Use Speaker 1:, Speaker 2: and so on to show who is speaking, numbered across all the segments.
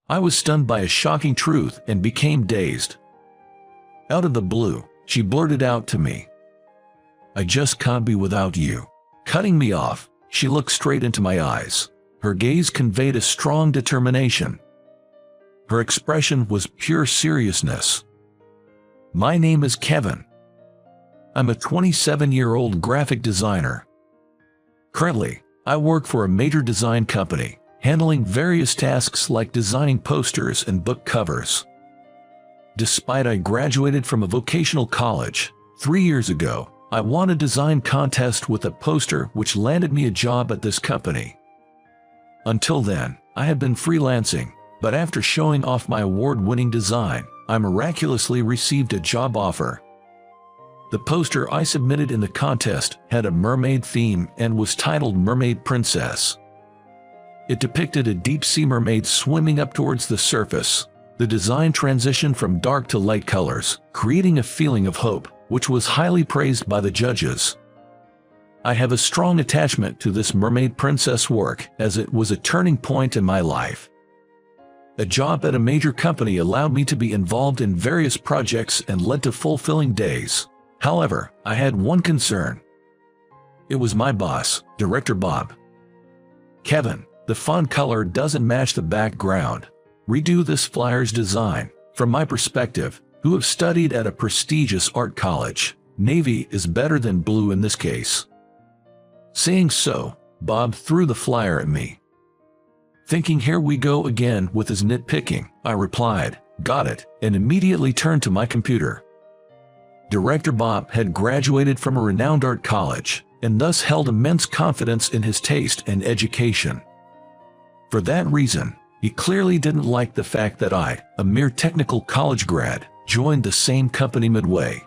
Speaker 1: I was stunned by a shocking truth and became dazed. Out of the blue, she blurted out to me, "I just can't be without you." Cutting me off, she looked straight into my eyes. Her gaze conveyed a strong determination. Her expression was pure seriousness. "My name is Kevin. I'm a 27-year-old graphic designer. Currently, I work for a major design company, handling various tasks like designing posters and book covers. Despite I graduated from a vocational college 3 years ago, I won a design contest with a poster which landed me a job at this company. Until then, I had been freelancing, but after showing off my award-winning design, I miraculously received a job offer. The poster I submitted in the contest had a mermaid theme and was titled Mermaid Princess. It depicted a deep-sea mermaid swimming up towards the surface. The design transitioned from dark to light colors, creating a feeling of hope, which was highly praised by the judges. I have a strong attachment to this Mermaid Princess work as it was a turning point in my life. A job at a major company allowed me to be involved in various projects and led to fulfilling days. However, I had one concern. It was my boss, Director Bob. "Kevin, the font color doesn't match the background. Redo this flyer's design. From my perspective, who have studied at a prestigious art college, navy is better than blue in this case." Saying so, Bob threw the flyer at me. Thinking here we go again with his nitpicking, I replied, "Got it," and immediately turned to my computer. Director Bob had graduated from a renowned art college, and thus held immense confidence in his taste and education. For that reason, he clearly didn't like the fact that I, a mere technical college grad, joined the same company midway.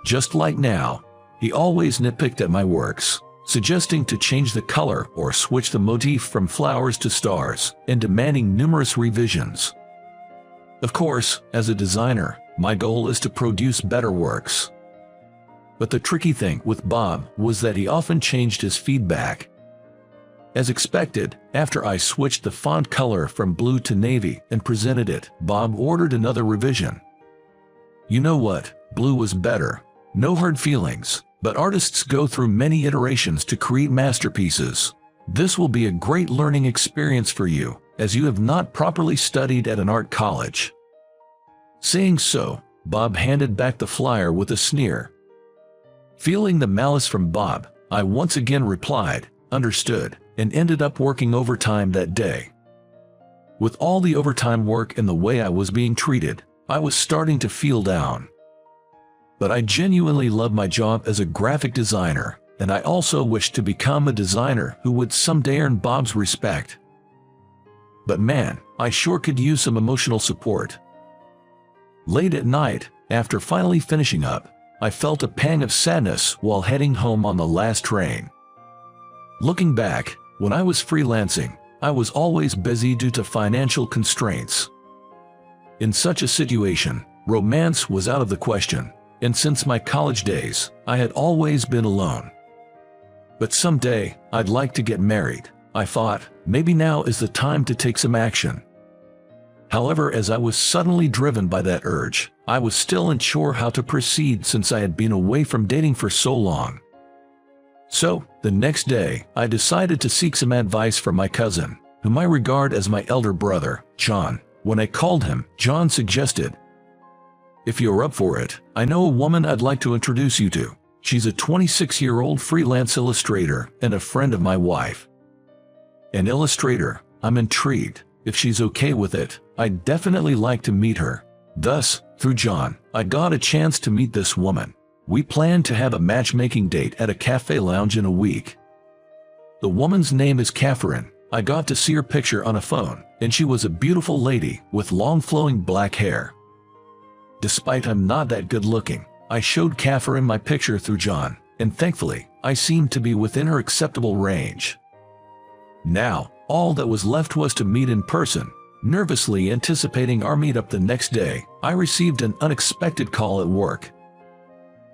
Speaker 1: Just like now, he always nitpicked at my works, suggesting to change the color or switch the motif from flowers to stars, and demanding numerous revisions. Of course, as a designer, my goal is to produce better works. But the tricky thing with Bob was that he often changed his feedback. As expected, after I switched the font color from blue to navy and presented it, Bob ordered another revision. "You know what, blue was better. No hard feelings, but artists go through many iterations to create masterpieces. This will be a great learning experience for you, as you have not properly studied at an art college." Saying so, Bob handed back the flyer with a sneer. Feeling the malice from Bob, I once again replied, "Understood," and ended up working overtime that day. With all the overtime work and the way I was being treated, I was starting to feel down. But I genuinely love my job as a graphic designer, and I also wished to become a designer who would someday earn Bob's respect. But man, I sure could use some emotional support. Late at night, after finally finishing up, I felt a pang of sadness while heading home on the last train. Looking back, when I was freelancing, I was always busy due to financial constraints. In such a situation, romance was out of the question, and since my college days, I had always been alone. But someday, I'd like to get married. I thought, maybe now is the time to take some action. However, as I was suddenly driven by that urge, I was still unsure how to proceed since I had been away from dating for so long. So, the next day, I decided to seek some advice from my cousin, whom I regard as my elder brother, John. When I called him, John suggested, "If you're up for it, I know a woman I'd like to introduce you to. She's a 26-year-old freelance illustrator and a friend of my wife." "An illustrator? I'm intrigued. If she's okay with it, I'd definitely like to meet her." Thus, through John, I got a chance to meet this woman. We planned to have a matchmaking date at a cafe lounge in a week. The woman's name is Catherine. I got to see her picture on a phone, and she was a beautiful lady with long flowing black hair. Despite I'm not that good looking, I showed Catherine my picture through John, and thankfully, I seemed to be within her acceptable range. Now, all that was left was to meet in person. Nervously anticipating our meetup the next day, I received an unexpected call at work.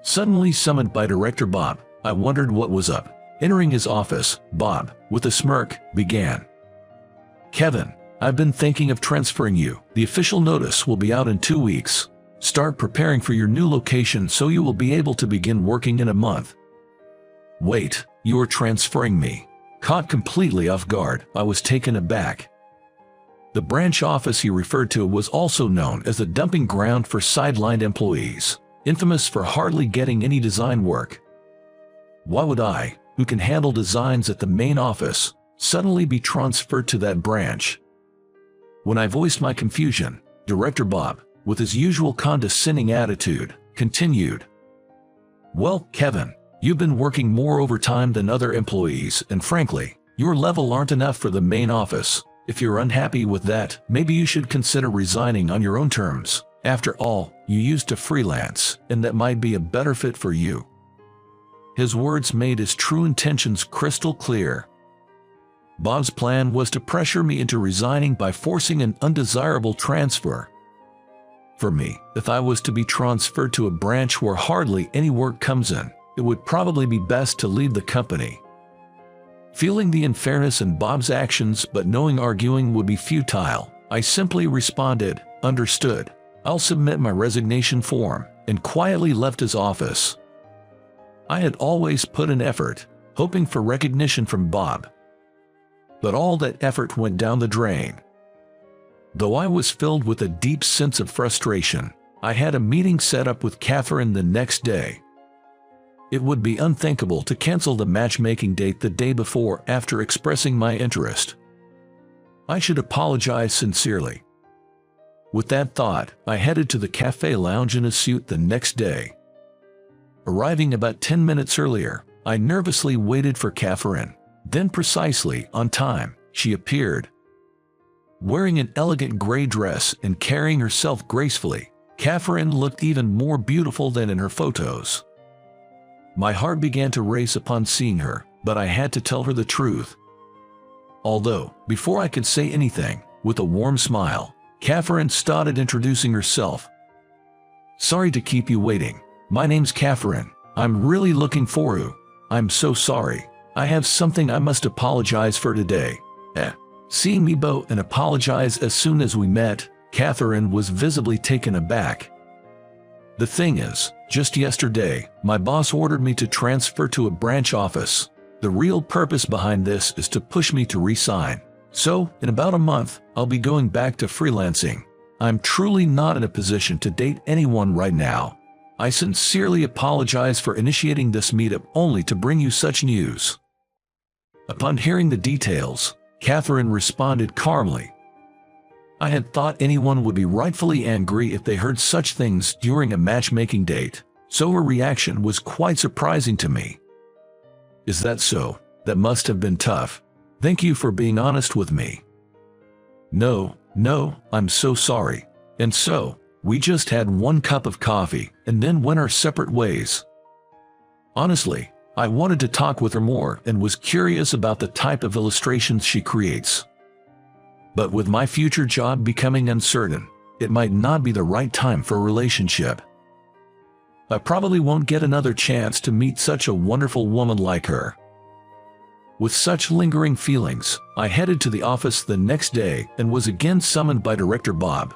Speaker 1: Suddenly summoned by Director Bob, I wondered what was up. Entering his office, Bob, with a smirk, began, "Kevin, I've been thinking of transferring you. The official notice will be out in 2 weeks. Start preparing for your new location so you will be able to begin working in a month." "Wait, you are transferring me?" Caught completely off guard, I was taken aback. The branch office he referred to was also known as the dumping ground for sidelined employees, infamous for hardly getting any design work. Why would I, who can handle designs at the main office, suddenly be transferred to that branch? When I voiced my confusion, Director Bob, with his usual condescending attitude, continued, "Well, Kevin, you've been working more overtime than other employees, and frankly, your level aren't enough for the main office. If you're unhappy with that, maybe you should consider resigning on your own terms. After all, you used to freelance, and that might be a better fit for you." His words made his true intentions crystal clear. Bob's plan was to pressure me into resigning by forcing an undesirable transfer. For me, if I was to be transferred to a branch where hardly any work comes in, it would probably be best to leave the company. Feeling the unfairness in Bob's actions but knowing arguing would be futile, I simply responded, "Understood. I'll submit my resignation form," and quietly left his office. I had always put in effort, hoping for recognition from Bob. But all that effort went down the drain. Though I was filled with a deep sense of frustration, I had a meeting set up with Catherine the next day. It would be unthinkable to cancel the matchmaking date the day before after expressing my interest. I should apologize sincerely. With that thought, I headed to the cafe lounge in a suit the next day. Arriving about 10 minutes earlier, I nervously waited for Catherine. Then precisely on time, she appeared. Wearing an elegant gray dress and carrying herself gracefully, Catherine looked even more beautiful than in her photos. My heart began to race upon seeing her, but I had to tell her the truth. Although, before I could say anything, with a warm smile, Catherine started introducing herself. "Sorry to keep you waiting. My name's Catherine. I'm really looking for you. I'm so sorry. I have something I must apologize for today." Seeing me bow and apologize as soon as we met, Catherine was visibly taken aback. "The thing is, just yesterday, my boss ordered me to transfer to a branch office. The real purpose behind this is to push me to resign. So, in about a month, I'll be going back to freelancing. I'm truly not in a position to date anyone right now. I sincerely apologize for initiating this meetup only to bring you such news." Upon hearing the details, Catherine responded calmly. I had thought anyone would be rightfully angry if they heard such things during a matchmaking date, so her reaction was quite surprising to me. "Is that so? That must have been tough. Thank you for being honest with me." No, I'm so sorry." And so, we just had one cup of coffee and then went our separate ways. Honestly, I wanted to talk with her more and was curious about the type of illustrations she creates. But with my future job becoming uncertain, it might not be the right time for a relationship. I probably won't get another chance to meet such a wonderful woman like her. With such lingering feelings, I headed to the office the next day and was again summoned by Director Bob.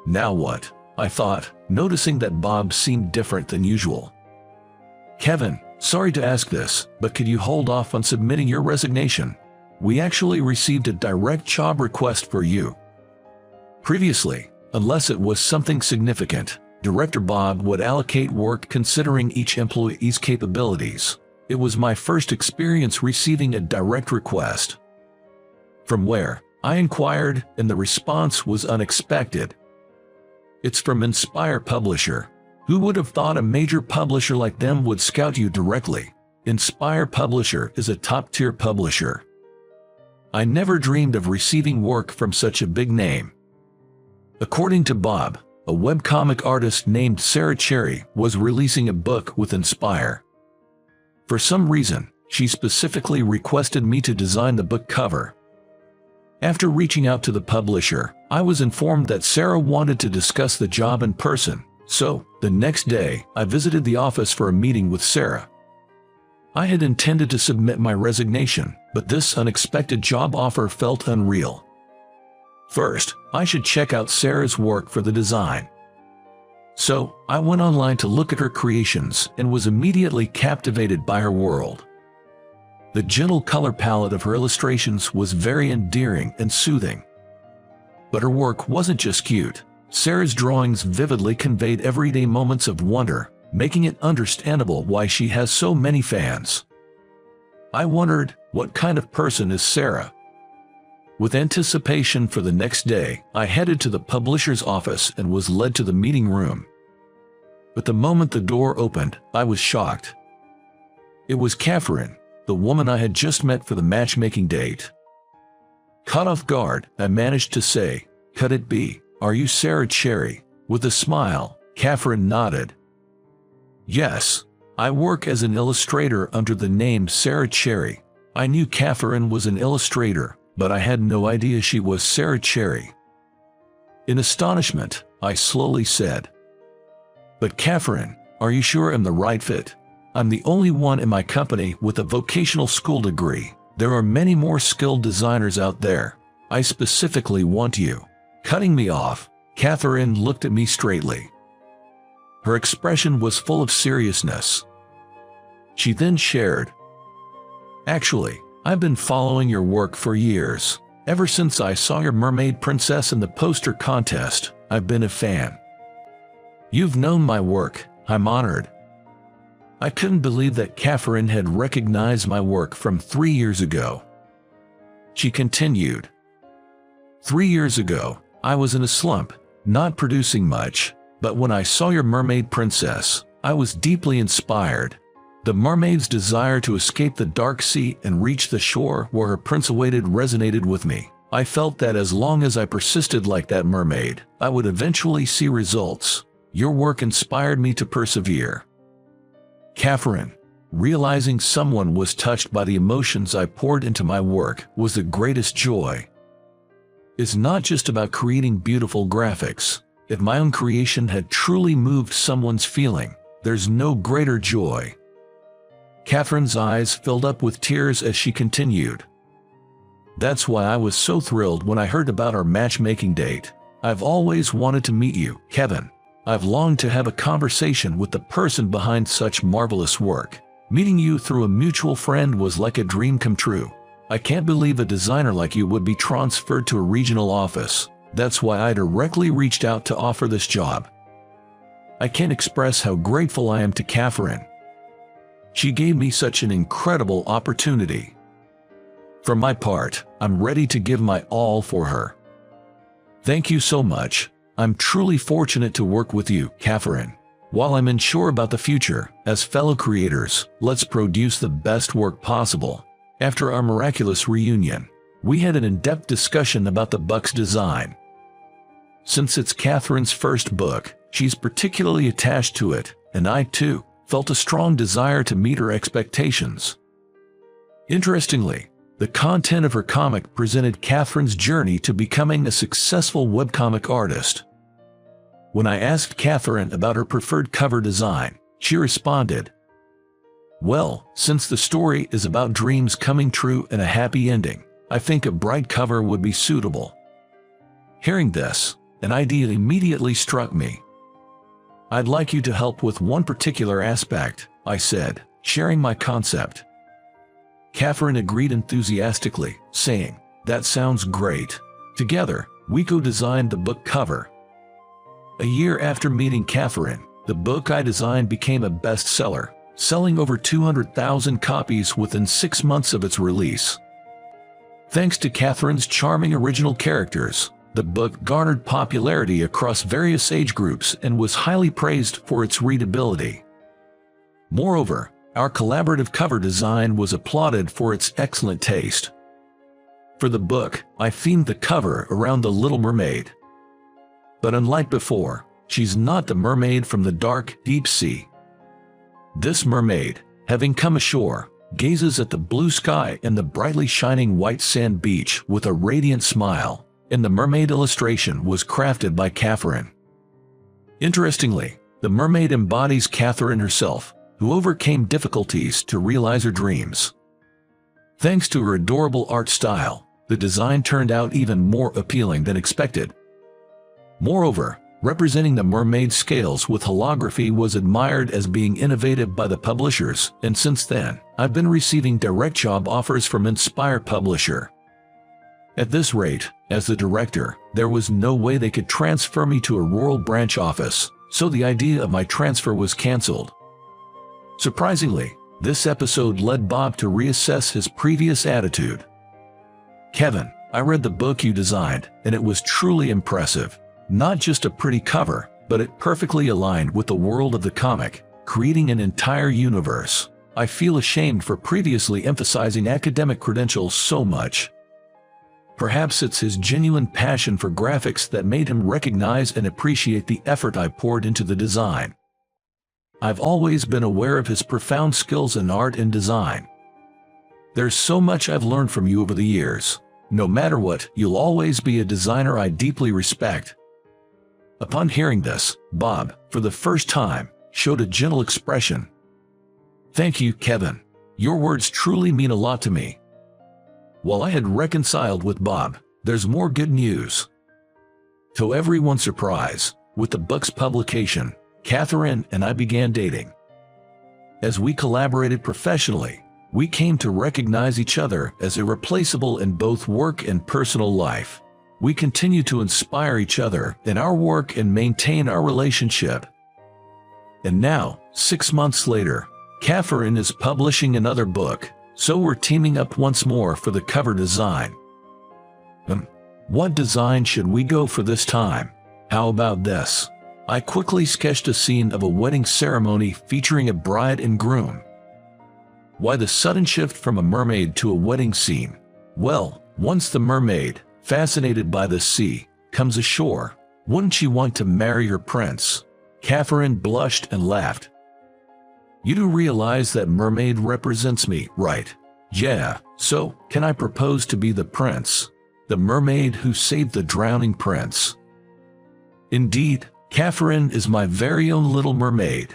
Speaker 1: Now what? I thought, noticing that Bob seemed different than usual. "Kevin, sorry to ask this, but could you hold off on submitting your resignation? We actually received a direct job request for you." Previously, unless it was something significant, Director Bob would allocate work considering each employee's capabilities. It was my first experience receiving a direct request. "From where?" I inquired, and the response was unexpected. "It's from Inspire Publisher. Who would have thought a major publisher like them would scout you directly? Inspire Publisher is a top-tier publisher. I never dreamed of receiving work from such a big name." According to Bob, a webcomic artist named Sarah Cherry was releasing a book with Inspire. For some reason, she specifically requested me to design the book cover. After reaching out to the publisher, I was informed that Sarah wanted to discuss the job in person, so the next day I visited the office for a meeting with Sarah. I had intended to submit my resignation, but this unexpected job offer felt unreal. First, I should check out Sarah's work for the design. So, I went online to look at her creations and was immediately captivated by her world. The gentle color palette of her illustrations was very endearing and soothing. But her work wasn't just cute. Sarah's drawings vividly conveyed everyday moments of wonder, making it understandable why she has so many fans. I wondered, what kind of person is Sarah? With anticipation for the next day, I headed to the publisher's office and was led to the meeting room. But the moment the door opened, I was shocked. It was Catherine, the woman I had just met for the matchmaking date. Caught off guard, I managed to say, "Could it be, are you Sarah Cherry?" With a smile, Catherine nodded. "Yes, I work as an illustrator under the name Sarah Cherry." I knew Catherine was an illustrator, but I had no idea she was Sarah Cherry. In astonishment, I slowly said, "But Catherine, are you sure I'm the right fit? I'm the only one in my company with a vocational school degree. There are many more skilled designers out there. I specifically want you." Cutting me off, Catherine looked at me straightly. Her expression was full of seriousness. She then shared, "Actually, I've been following your work for years. Ever since I saw your mermaid princess in the poster contest, I've been a fan. You've known my work, I'm honored." I couldn't believe that Catherine had recognized my work from 3 years ago. She continued, "3 years ago, I was in a slump, not producing much, but when I saw your mermaid princess, I was deeply inspired. The mermaid's desire to escape the dark sea and reach the shore where her prince awaited resonated with me. I felt that as long as I persisted like that mermaid, I would eventually see results. Your work inspired me to persevere." Catherine, realizing someone was touched by the emotions I poured into my work, was the greatest joy. It's not just about creating beautiful graphics. If my own creation had truly moved someone's feeling, there's no greater joy. Catherine's eyes filled up with tears as she continued, "That's why I was so thrilled when I heard about our matchmaking date. I've always wanted to meet you, Kevin. I've longed to have a conversation with the person behind such marvelous work. Meeting you through a mutual friend was like a dream come true. I can't believe a designer like you would be transferred to a regional office. That's why I directly reached out to offer this job." I can't express how grateful I am to Catherine. She gave me such an incredible opportunity. For my part, I'm ready to give my all for her. Thank you so much. I'm truly fortunate to work with you, Catherine. While I'm unsure about the future, as fellow creators, let's produce the best work possible. After our miraculous reunion, we had an in-depth discussion about the book's design. Since it's Catherine's first book, she's particularly attached to it, and I too felt a strong desire to meet her expectations. Interestingly, the content of her comic presented Catherine's journey to becoming a successful webcomic artist. When I asked Catherine about her preferred cover design, she responded, "Well, since the story is about dreams coming true and a happy ending, I think a bright cover would be suitable." Hearing this, an idea immediately struck me. "I'd like you to help with one particular aspect," I said, sharing my concept. Catherine agreed enthusiastically, saying, "That sounds great." Together, we co-designed the book cover. A year after meeting Catherine, the book I designed became a bestseller, selling over 200,000 copies within 6 months of its release. Thanks to Catherine's charming original characters, the book garnered popularity across various age groups and was highly praised for its readability. Moreover, our collaborative cover design was applauded for its excellent taste. For the book, I themed the cover around the Little Mermaid. But unlike before, she's not the mermaid from the dark, deep sea. This mermaid, having come ashore, gazes at the blue sky and the brightly shining white sand beach with a radiant smile, and the mermaid illustration was crafted by Catherine. Interestingly, the mermaid embodies Catherine herself, who overcame difficulties to realize her dreams. Thanks to her adorable art style, the design turned out even more appealing than expected. Moreover, representing the mermaid scales with holography was admired as being innovative by the publishers, and since then, I've been receiving direct job offers from Inspire Publisher. At this rate, as the director, there was no way they could transfer me to a rural branch office, so the idea of my transfer was cancelled. Surprisingly, this episode led Bob to reassess his previous attitude. "Kevin, I read the book you designed, and it was truly impressive. Not just a pretty cover, but it perfectly aligned with the world of the comic, creating an entire universe. I feel ashamed for previously emphasizing academic credentials so much." Perhaps it's his genuine passion for graphics that made him recognize and appreciate the effort I poured into the design. I've always been aware of his profound skills in art and design. "There's so much I've learned from you over the years. No matter what, you'll always be a designer I deeply respect." Upon hearing this, Bob, for the first time, showed a gentle expression. "Thank you, Kevin. Your words truly mean a lot to me." While I had reconciled with Bob, there's more good news. To everyone's surprise, with the book's publication, Catherine and I began dating. As we collaborated professionally, we came to recognize each other as irreplaceable in both work and personal life. We continue to inspire each other in our work and maintain our relationship. And now, 6 months later, Catherine is publishing another book, so we're teaming up once more for the cover design. What design should we go for this time? How about this? I quickly sketched a scene of a wedding ceremony featuring a bride and groom. Why the sudden shift from a mermaid to a wedding scene? Well, once the mermaid, fascinated by the sea, comes ashore, wouldn't she want to marry her prince? Catherine blushed and laughed. "You do realize that mermaid represents me, right?" "Yeah, so, can I propose to be the prince? The mermaid who saved the drowning prince?" "Indeed, Catherine is my very own little mermaid."